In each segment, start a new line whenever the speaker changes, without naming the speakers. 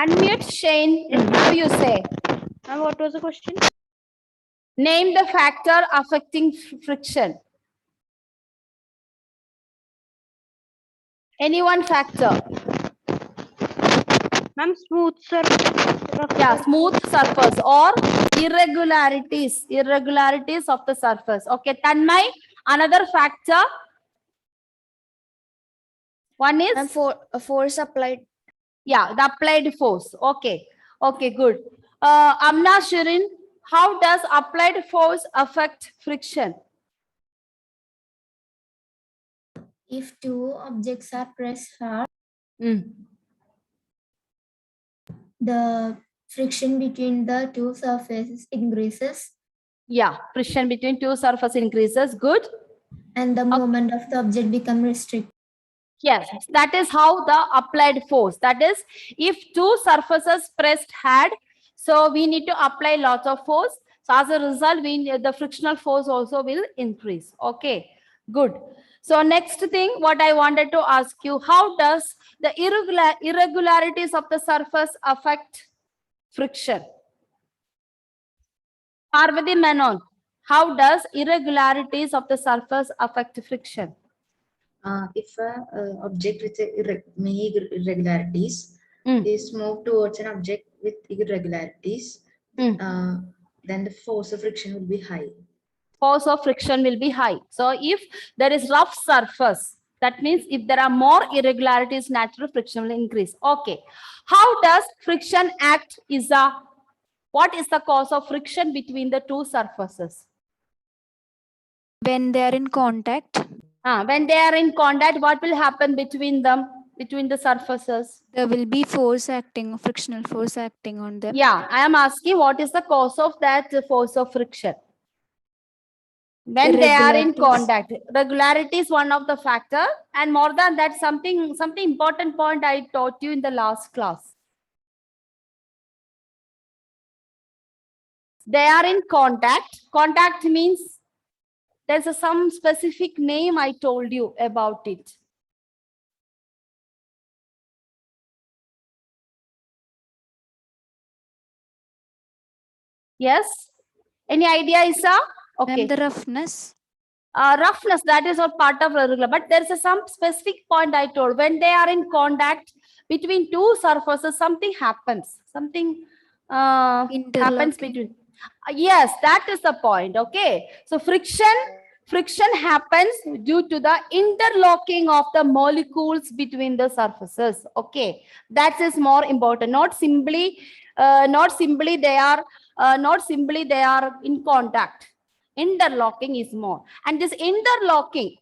Unmute Shane. Now you say.
And what was the question?
Name the factor affecting friction. Any one factor.
Ma'am, smooth surface.
Yeah, smooth surface or irregularities. Irregularities of the surface. Okay, Tanmay, another factor. One is?
And for a force applied.
Yeah, the applied force. Okay. Okay, good. Amna Shirin, how does applied force affect friction?
If two objects are pressed hard, the friction between the two surfaces increases.
Yeah, friction between two surfaces increases. Good.
And the movement of the object becomes restricted.
Yes, that is how the applied force. That is, if two surfaces pressed hard, so we need to apply lots of force. So as a result, the frictional force also will increase. Okay, good. So next thing, what I wanted to ask you, how does the irregularities of the surface affect friction? Parvati Menon, how does irregularities of the surface affect friction?
If a object with many irregularities is moved towards an object with irregularities, then the force of friction will be high.
Force of friction will be high. So if there is rough surface, that means if there are more irregularities, natural friction will increase. Okay. How does friction act? What is the cause of friction between the two surfaces?
When they are in contact.
When they are in contact, what will happen between them, between the surfaces?
There will be force acting, frictional force acting on them.
Yeah, I am asking what is the cause of that force of friction? When they are in contact. Regularity is one of the factor, and more than that, something important point I taught you in the last class. They are in contact. Contact means there's some specific name I told you about it. Yes? Any idea, Isa? Okay.
And the roughness.
Roughness, that is all part of regular, but there's some specific point I told. When they are in contact between two surfaces, something happens. Something happens between. Yes, that is the point. Okay. So friction happens due to the interlocking of the molecules between the surfaces. Okay. That is more important. Not simply they are in contact. Interlocking is more, and this interlocking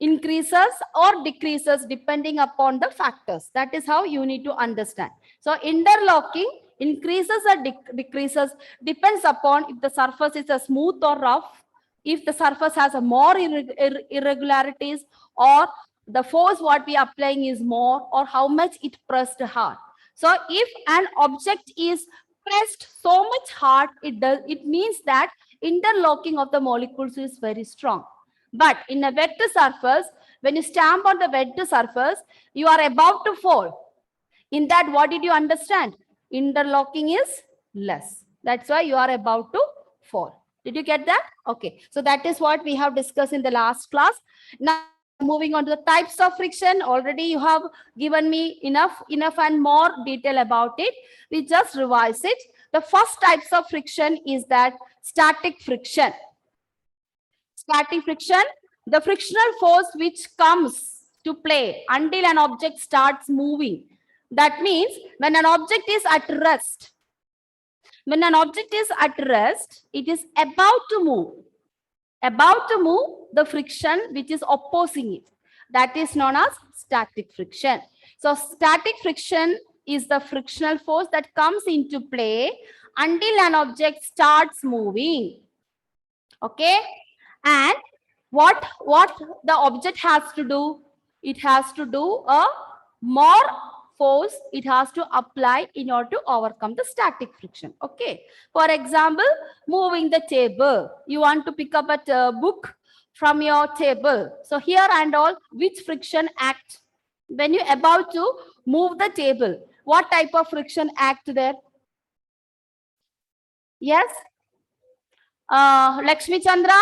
increases or decreases depending upon the factors. That is how you need to understand. So interlocking increases or decreases depends upon if the surface is a smooth or rough, if the surface has a more irregularities, or the force what we are applying is more, or how much it pressed hard. So if an object is pressed so much hard, it means that interlocking of the molecules is very strong. But in a wet surface, when you stamp on the wet surface, you are about to fall. In that, what did you understand? Interlocking is less. That's why you are about to fall. Did you get that? Okay. So that is what we have discussed in the last class. Now, moving on to the types of friction. Already you have given me enough and more detail about it. We just revise it. The first types of friction is that static friction. Static friction, the frictional force which comes to play until an object starts moving. That means when an object is at rest, it is about to move. About to move, the friction which is opposing it, that is known as static friction. So static friction is the frictional force that comes into play until an object starts moving. Okay, and what the object has to do? It has to do a more force it has to apply in order to overcome the static friction. Okay, for example, moving the table. You want to pick up a book from your table. So here and all, which friction acts when you about to move the table? What type of friction act there? Yes? Lakshmi Chandra?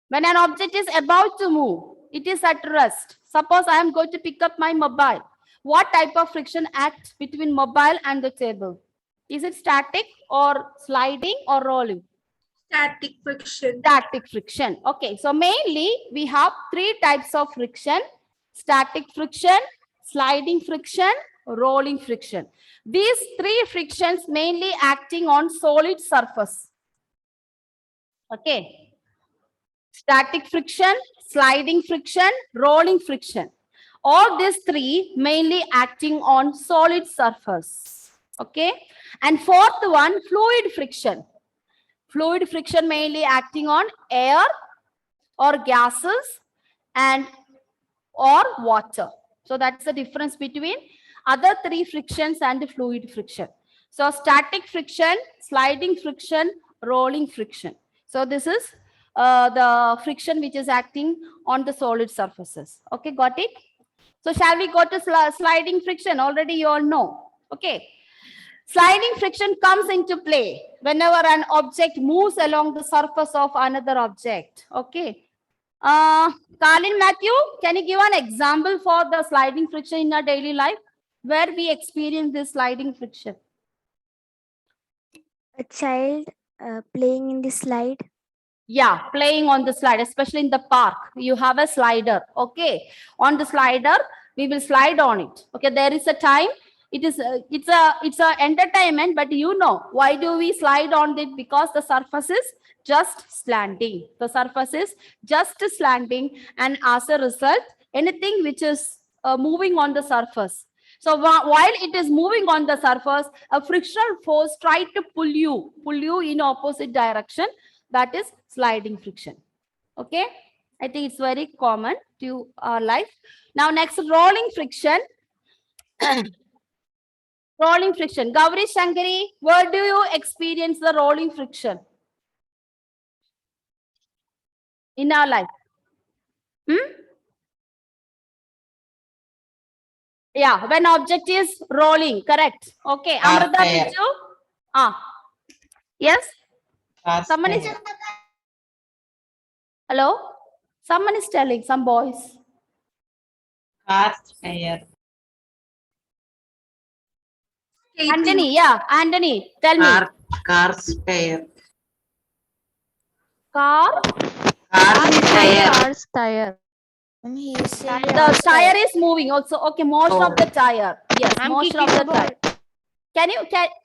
When an object is about to move, it is at rest. Suppose I am going to pick up my mobile. What type of friction acts between mobile and the table? Is it static or sliding or rolling?
Static friction.
Static friction. Okay, so mainly we have three types of friction: static friction, sliding friction, rolling friction. These three frictions mainly acting on solid surface. Okay. Static friction, sliding friction, rolling friction. All these three mainly acting on solid surface. Okay. And fourth one, fluid friction. Fluid friction mainly acting on air or gases and or water. So that's the difference between other three frictions and the fluid friction. So static friction, sliding friction, rolling friction. So this is the friction which is acting on the solid surfaces. Okay, got it? So shall we go to sliding friction? Already you all know. Okay. Sliding friction comes into play whenever an object moves along the surface of another object. Okay. Colin Matthew, can you give an example for the sliding friction in our daily life where we experience this sliding friction?
A child playing in the slide.
Yeah, playing on the slide, especially in the park. You have a slider. Okay. On the slider, we will slide on it. Okay. There is a time. It's a entertainment, but you know, why do we slide on it? Because the surface is just slanting. The surface is just slanting. And as a result, anything which is moving on the surface. So while it is moving on the surface, a frictional force tries to pull you in opposite direction. That is sliding friction. Okay. I think it's very common to our life. Now, next, rolling friction. Rolling friction. Gauri Shankari, where do you experience the rolling friction in our life? Yeah, when object is rolling, correct. Okay. Amrita Biju? Yes? Someone is... Hello? Someone is telling, some boys.
Cast air.
Anthony, yeah. Anthony, tell me.
Car's tire.
Car?
Car's tire.
The tire is moving also. Okay, motion of the tire. Yes, motion of the tire.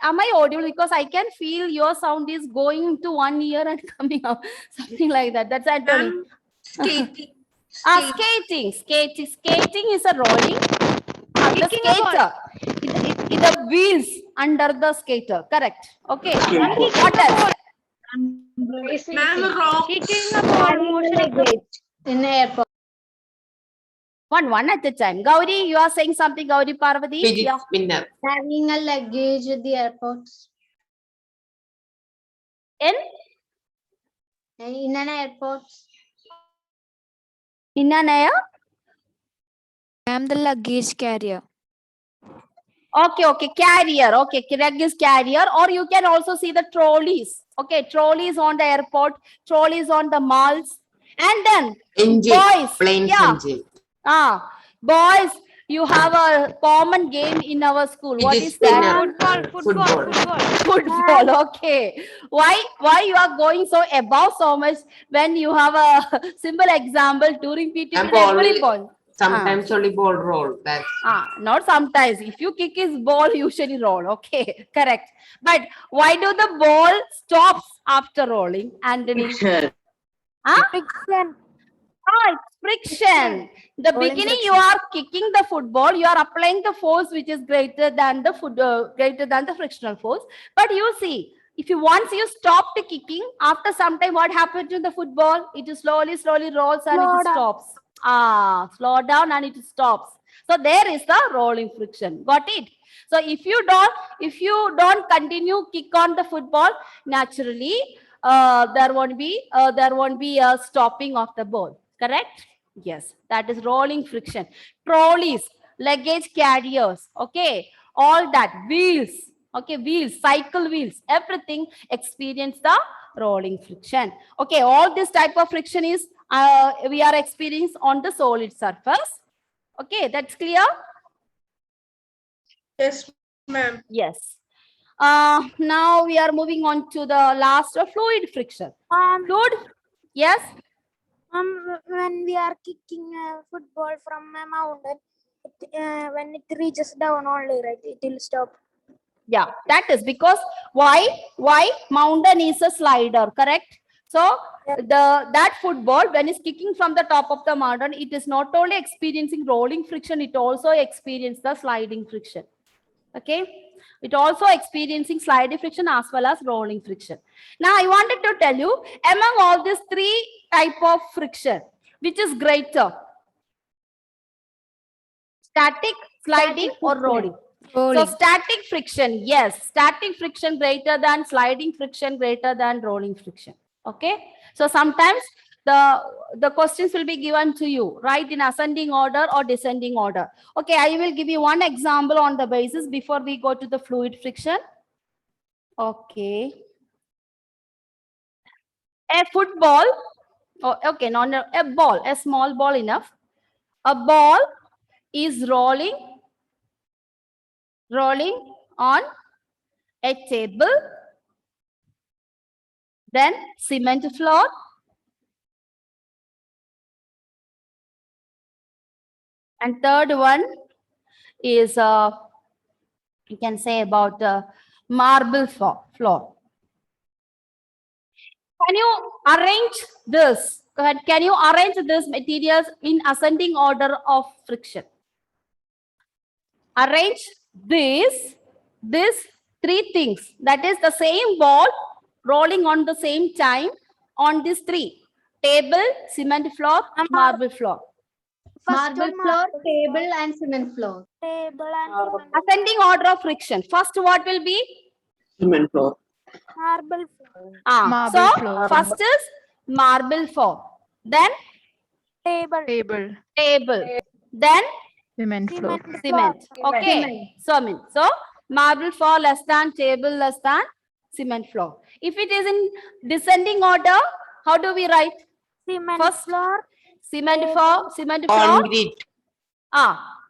Am I audible? Because I can feel your sound is going to one ear and coming out. Something like that. That's Anthony.
Skating.
Skating is a rolling. The skater. The wheels under the skater. Correct. Okay. What else?
Ma'am, rock.
In the airport.
One at a time. Gauri, you are saying something, Gauri Parvati?
Fidget
Yeah.
spinner.
Having a luggage at the airports.
In
In an airport.
an air?
I am the luggage carrier.
Okay, carrier. Okay, luggage carrier. Or you can also see the trolleys. Okay, trolleys on the airport, trolleys on the malls. And then
Engine.
boys.
Plane's
Yeah.
engine.
Boys, you have a common game in our school. What
Fidget
is that?
spinner.
Football. Okay. Why you are going so above so much when you have a simple example during PT
And
every
ball.
ball?
Sometimes only ball roll. That's
Not sometimes. If you kick his ball, usually roll. Okay, correct. But why do the ball stops after rolling, Anthony?
Friction.
It's friction. The beginning, you are kicking the football. You are applying the force which is greater than the frictional force. But you see, if you once you stop the kicking, after some time, what happens to the football? It is slowly rolls and it stops. Slow down and it stops. So there is the rolling friction. Got it? So if you don't continue kick on the football, naturally there won't be a stopping of the ball. Correct? Yes, that is rolling friction. Trolleys. luggage carriers, okay, all that, wheels, okay, wheels, cycle wheels, everything experience the rolling friction. Okay, all this type of friction is we are experiencing on the solid surface. Okay, that's clear.
Yes, ma'am.
Yes. Now we are moving on to the last fluid friction. Fluid, yes.
When we are kicking a football from a mountain, when it reaches down only, right, it will stop.
Yeah, that is because why mountain is a slider, correct? So that football, when it's kicking from the top of the mountain, it is not only experiencing rolling friction, it also experiences the sliding friction. Okay, it also experiencing sliding friction as well as rolling friction. Now I wanted to tell you, among all these three type of friction, which is greater? Static, sliding, or rolling? So static friction, yes, static friction greater than sliding friction greater than rolling friction. Okay, so sometimes the questions will be given to you, right, in ascending order or descending order. Okay, I will give you one example on the basis before we go to the fluid friction. Okay, a football, oh, okay, not a ball, a small ball enough. A ball is rolling on a table, then cement floor, and third one is you can say about marble floor. Can you arrange this? Go ahead. Can you arrange these materials in ascending order of friction? Arrange these three things. That is the same ball rolling on the same time on these three: table, cement floor, marble floor.
Marble floor, table, and cement floor.
Table and cement.
Ascending order of friction. First, what will be?
Cement floor.
Marble floor.
Marble
So
floor.
first is marble floor. Then
Table.
table. Then
Cement floor.
cement. Okay. So marble floor less than table less than cement floor. If it is in descending order, how do we write?
Cement
First,
floor.
cement floor.
Concrete.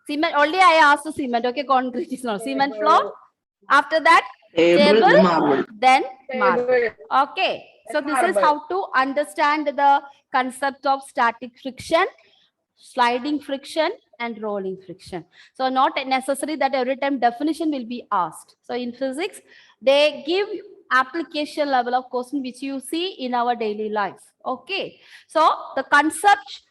Cement. Only I asked to cement. Okay, concrete is not cement floor. After that,
Table,
table,
marble.
then marble. Okay. So this is how to understand the concept of static friction, sliding friction, and rolling friction. So not necessary that every time definition will be asked. So in physics, they give application level of question which you see in our daily life. Okay. So the concept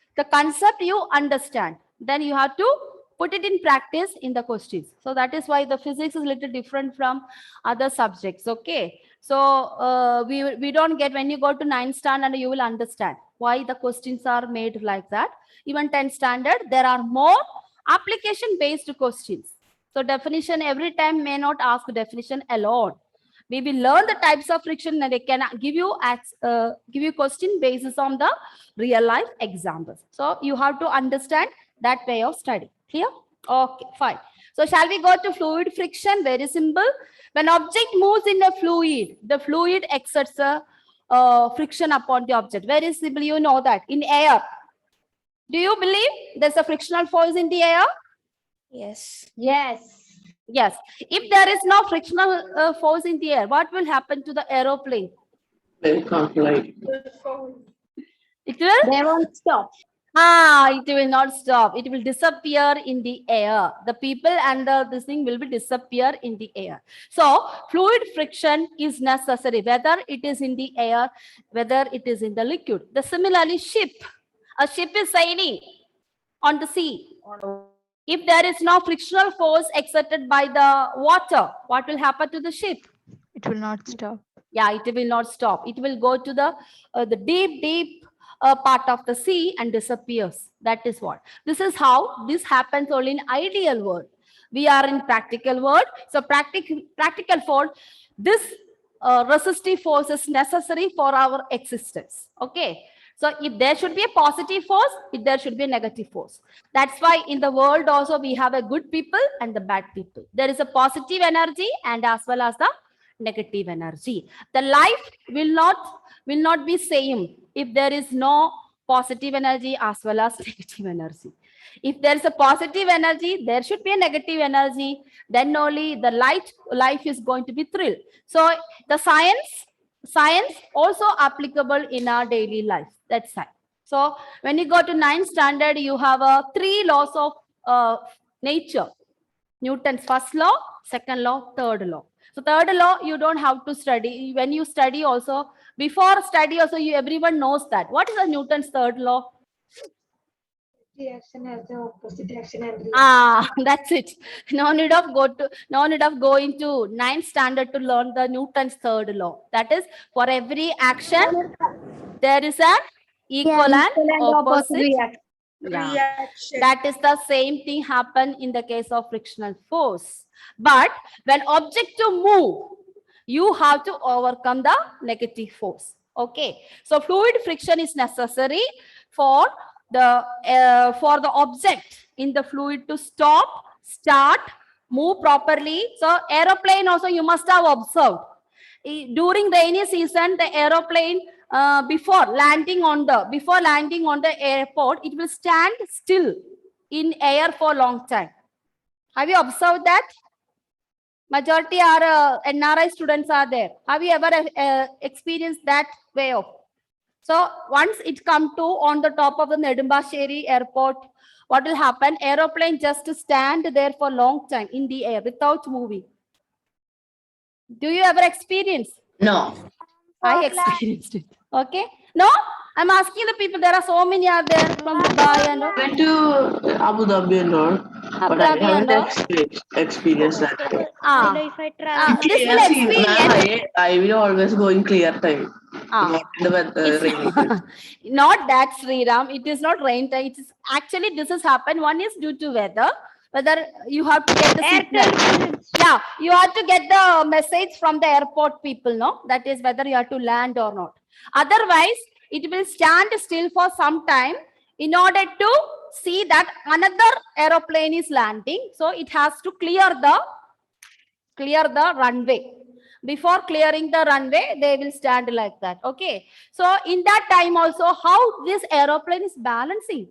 you understand, then you have to put it in practice in the questions. So that is why the physics is a little different from other subjects. Okay. So we don't get, when you go to 9th standard, you will understand why the questions are made like that. Even 10th standard, there are more application based questions. So definition every time may not ask definition alone. We will learn the types of friction and they can give you question basis on the real life examples. So you have to understand that way of study. Clear? Okay, fine. So shall we go to fluid friction? Very simple. When object moves in a fluid, the fluid exerts a friction upon the object. Very simple, you know that. In air, do you believe there's a frictional force in the air?
Yes.
Yes.
Yes. If there is no frictional force in the air, what will happen to the aeroplane?
They can't fly.
It will?
They won't stop.
It will not stop. It will disappear in the air. The people and this thing will be disappear in the air. So fluid friction is necessary, whether it is in the air, whether it is in the liquid. Similarly, a ship is sailing on the sea. If there is no frictional force exerted by the water, what will happen to the ship?
It will not stop.
Yeah, it will not stop. It will go to the deep part of the sea and disappears. That is what. This is how this happens only in ideal world. We are in practical world. So practical world, this resistive force is necessary for our existence. Okay. So if there should be a positive force, there should be a negative force. That's why in the world also we have a good people and the bad people. There is a positive energy and as well as the negative energy. The life will not be same if there is no positive energy as well as negative energy. If there is a positive energy, there should be a negative energy. Then only the life is going to be thrilled. So the science also applicable in our daily life. That's right. So when you go to 9th standard, you have 3 laws of nature. Newton's first law, second law, third law. So third law, you don't have to study. When you study also, before study also, everyone knows that. What is the Newton's third law?
The action has the opposite action and reaction.
That's it. No need of going to 9th standard to learn the Newton's third law. That is, for every action, there is an equal and opposite
reaction.
yeah. That is the same thing happen in the case of frictional force. But when object to move, you have to overcome the negative force. Okay. So fluid friction is necessary for the object in the fluid to stop, start, move properly. So aeroplane also you must have observed. During rainy season, the aeroplane before landing on the airport, it will stand still in air for a long time. Have you observed that? Majority are NRI students are there. Have you ever experienced that way of? So once it come to on the top of the Nedumbasheri airport, what will happen? Aeroplane just stand there for a long time in the air without moving. Do you ever experience?
No.
I experienced it. Okay. No, I'm asking the people. There are so many are there from Dubai and all.
Went to Abu Dhabi and all, but I
Dhabi and
haven't
all.
experienced that.
If I travel,
This will
Yes, ma'am,
experience.
I will always go in clear time.
Ah.
Not in the weather, rainy time.
Not that, Sriram. It is not rain time. It is actually this has happened. One is due to weather. Whether you have to get the signal. Yeah, you have to get the message from the airport people, no? That is whether you have to land or not. Otherwise, it will stand still for some time in order to see that another aeroplane is landing. So it has to clear the runway. Before clearing the runway, they will stand like that. Okay. So in that time also, how this aeroplane is balancing?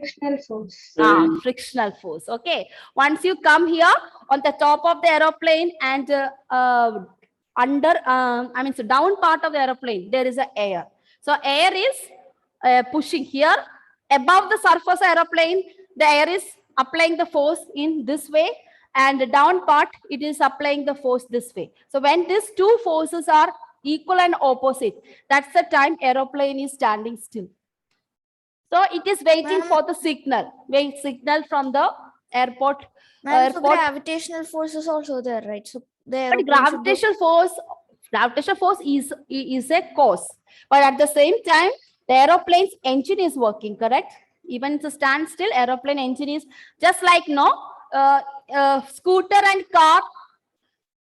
frictional force.
Frictional force. Okay. Once you come here on the top of the aeroplane and so down part of the aeroplane, there is a air. So air is pushing here. Above the surface aeroplane, the air is applying the force in this way, and the down part, it is applying the force this way. So when these two forces are equal and opposite, that's the time aeroplane is standing still. So it is waiting for the signal from the airport.
So gravitational force is also there, right? So the
But gravitational force is a cause. But at the same time, the aeroplane's engine is working, correct? Even it's a standstill, aeroplane engine is just like scooter and car.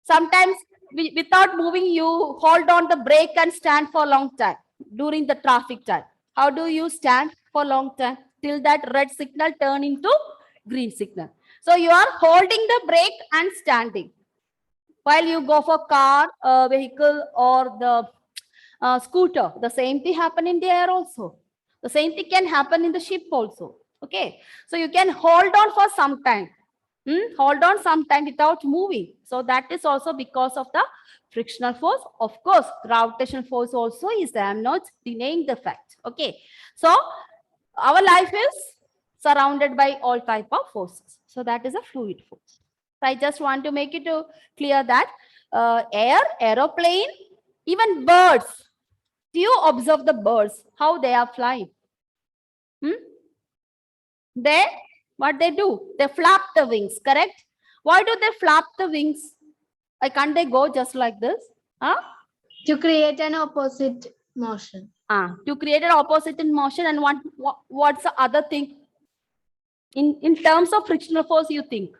Sometimes without moving, you hold on the brake and stand for a long time during the traffic time. How do you stand for a long time? Till that red signal turn into green signal. So you are holding the brake and standing. While you go for car, vehicle or the scooter, the same thing happen in the air also. The same thing can happen in the ship also. Okay. So you can hold on for some time. Hold on some time without moving. So that is also because of the frictional force. Of course, gravitational force also is there. I'm not denying the fact. Okay. So our life is surrounded by all type of forces. So that is a fluid force. So I just want to make it clear that air, aeroplane, even birds. Do you observe the birds, how they are flying? What they do? They flap the wings, correct? Why do they flap the wings? Why can't they go just like this?
To create an opposite motion.
To create an opposite in motion. And what's the other thing? In terms of frictional force, you think?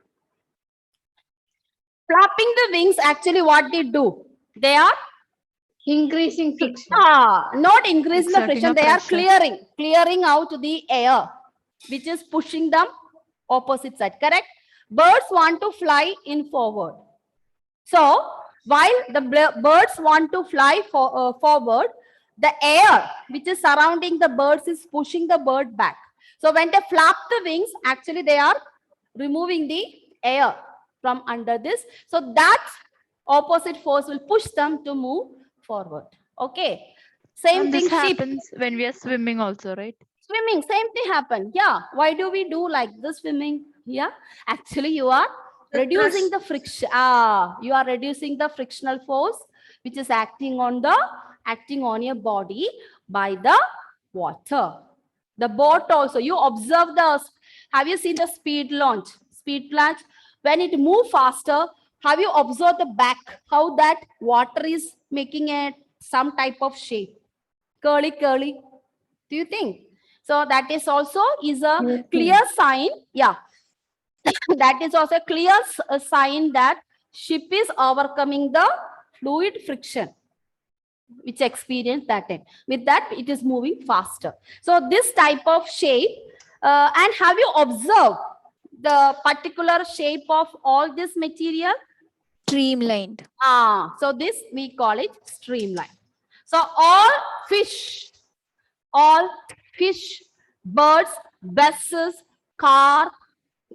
Flapping the wings, actually what they do? They are
Increasing friction.
Not increasing the
Exerting
friction.
a
They are
pressure.
clearing out the air, which is pushing them opposite side. Correct? Birds want to fly in forward. So while the birds want to fly forward, the air which is surrounding the birds is pushing the bird back. So when they flap the wings, actually they are removing the air from under this. So that opposite force will push them to move forward. Okay. Same
And
thing,
this
sheep.
happens when we are swimming also, right?
Swimming, same thing happen. Yeah. Why do we do like this swimming? Yeah. Actually, you are reducing the friction. You are reducing the frictional force which is acting on your body by the water. The boat also. You observe have you seen the speed launch? Speed launch, when it move faster, have you observed the back, how that water is making some type of shape? Curly. Do you think? So that is also a clear sign. Yeah. That is also a clear sign that ship is overcoming the fluid friction which experienced that time. With that, it is moving faster. So this type of shape, and have you observed the particular shape of all this material?
Streamlined.
So this we call it streamline. So all fish, birds, buses, car,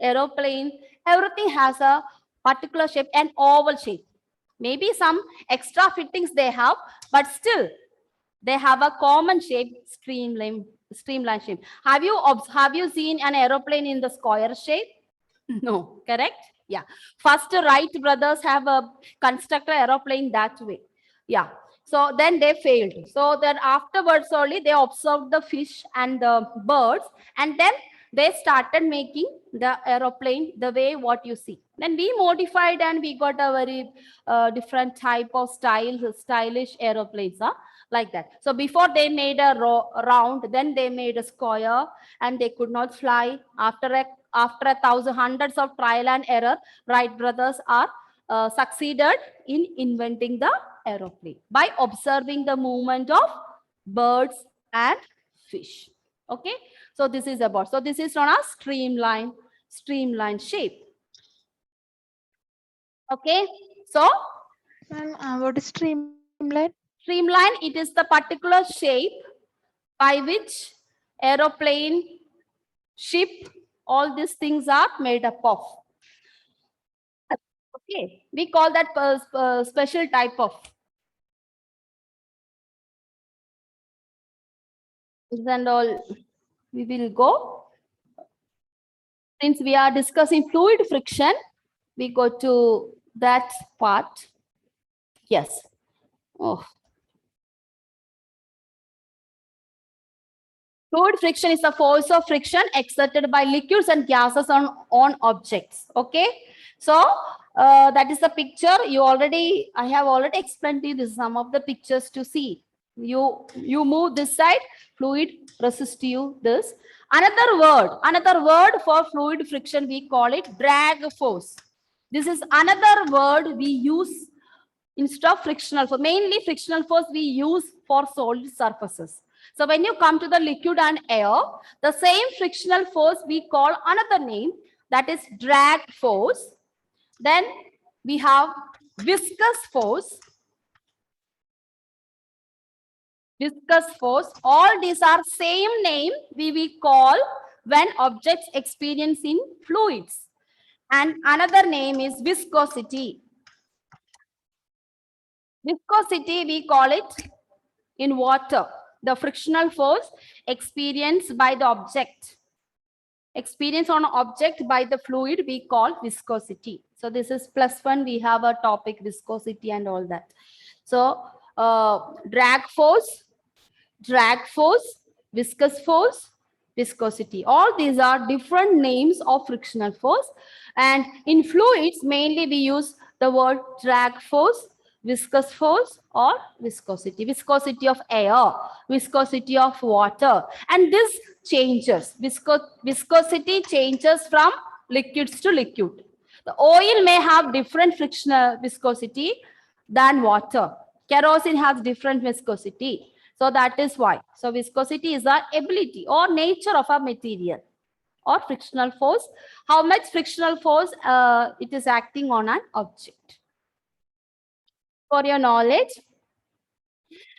aeroplane, everything has a particular shape, an oval shape. Maybe some extra fittings they have, but still they have a common shape, streamline shape. Have you seen an aeroplane in the square shape? No, correct? Yeah. First, Wright brothers have constructed aeroplane that way. Yeah. So then they failed. So then afterwards only they observed the fish and the birds, and then they started making the aeroplane the way what you see. Then we modified and we got a very different type of stylish aeroplanes, like that. So before they made a round, then they made a square, and they could not fly. After hundreds of trial and error, Wright brothers are succeeded in inventing the aeroplane by observing the movement of birds and fish. Okay, so this is about. So this is known as streamline shape. Okay, so
Ma'am, what is streamline?
Streamline, it is the particular shape by which aeroplane, ship, all these things are made up of. Okay, we call that special type of. And all, we will go. Since we are discussing fluid friction, we go to that part. Yes. Oh. Fluid friction is the force of friction exerted by liquids and gases on objects. Okay. So that is the picture. I have already explained to you this, some of the pictures to see. You move this side, fluid resist you this. Another word for fluid friction, we call it drag force. This is another word we use instead of frictional force. Mainly frictional force we use for solid surfaces. So when you come to the liquid and air, the same frictional force we call another name, that is drag force. Then we have viscous force. All these are same name we call when objects experience in fluids. And another name is viscosity. Viscosity, we call it in water. The frictional force experienced by the object. Experience on object by the fluid, we call viscosity. So this is +1. We have a topic viscosity and all that. So drag force, viscous force, viscosity. All these are different names of frictional force. And in fluids, mainly we use the word drag force, viscous force, or viscosity. Viscosity of air, viscosity of water. And this changes. Viscosity changes from liquids to liquid. The oil may have different frictional viscosity than water. Kerosene has different viscosity. So that is why. So viscosity is the ability or nature of a material, or frictional force. How much frictional force it is acting on an object. For your knowledge.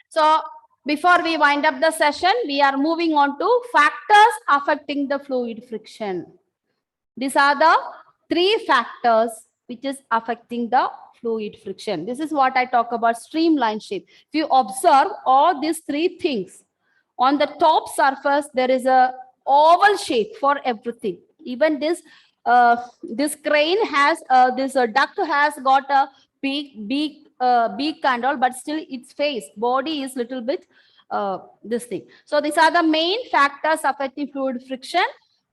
So before we wind up the session, we are moving on to factors affecting the fluid friction. These are the 3 factors which is affecting the fluid friction. This is what I talk about, streamline shape. If you observe all these 3 things, on the top surface, there is a oval shape for everything. Even this crane has, this duct has got a beak and all, but still its face, body is little bit this thing. So these are the main factors affecting fluid friction.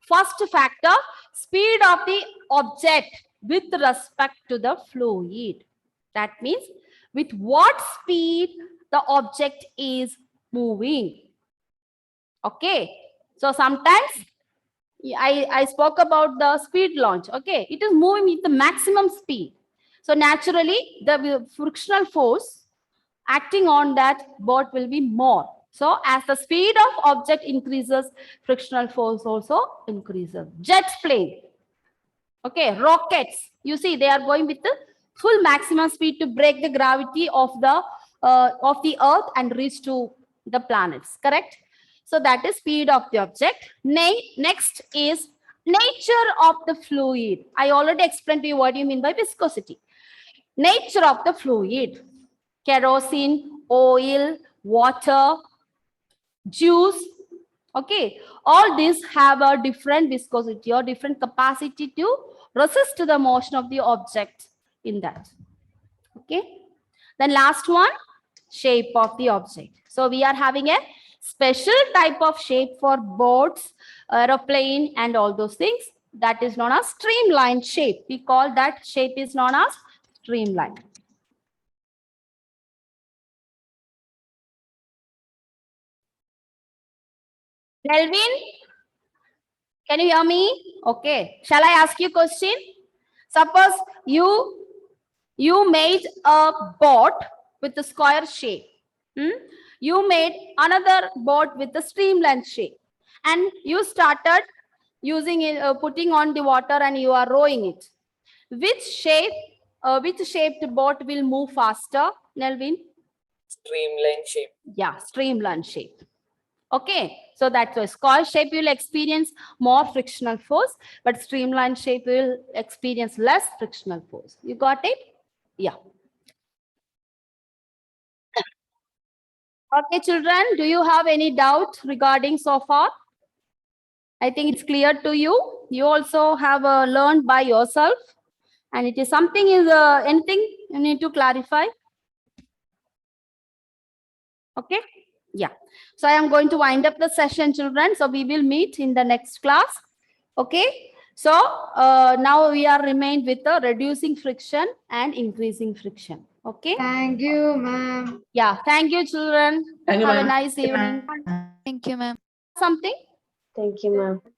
First factor, speed of the object with respect to the fluid. That means with what speed the object is moving. Okay. So sometimes I spoke about the speed launch. Okay. It is moving with the maximum speed. So naturally, the frictional force acting on that boat will be more. So as the speed of object increases, frictional force also increases. Jet plane. Okay, rockets. You see, they are going with the full maximum speed to break the gravity of the Earth and reach to the planets. Correct? So that is speed of the object. Next is nature of the fluid. I already explained to you what you mean by viscosity. Nature of the fluid. Kerosene, oil, water, juice. Okay, all these have a different viscosity or different capacity to resist the motion of the object in that. Okay, then last one, shape of the object. So we are having a special type of shape for boats, aeroplane, and all those things. That is known as streamlined shape. We call that shape is known as streamline. Melvin, can you hear me? Okay. Shall I ask you a question? Suppose you made a boat with a square shape. You made another boat with a streamlined shape. And you started using it, putting on the water, and you are rowing it. Which shaped boat will move faster, Nelvin?
Streamline shape.
Yeah, streamlined shape. Okay, so that's why square shape will experience more frictional force, but streamlined shape will experience less frictional force. You got it? Yeah. Okay, children, do you have any doubt regarding so far? I think it's clear to you. You also have learned by yourself, and it is something is anything you need to clarify. Okay. Yeah. So I am going to wind up the session, children. So we will meet in the next class. Okay. So now we are remained with the reducing friction and increasing friction. Okay.
Thank you, ma'am.
Yeah. Thank you, children.
Thank you,
Have a
ma'am.
nice evening.
Thank you, ma'am.
Something?
Thank you, ma'am.
Okay.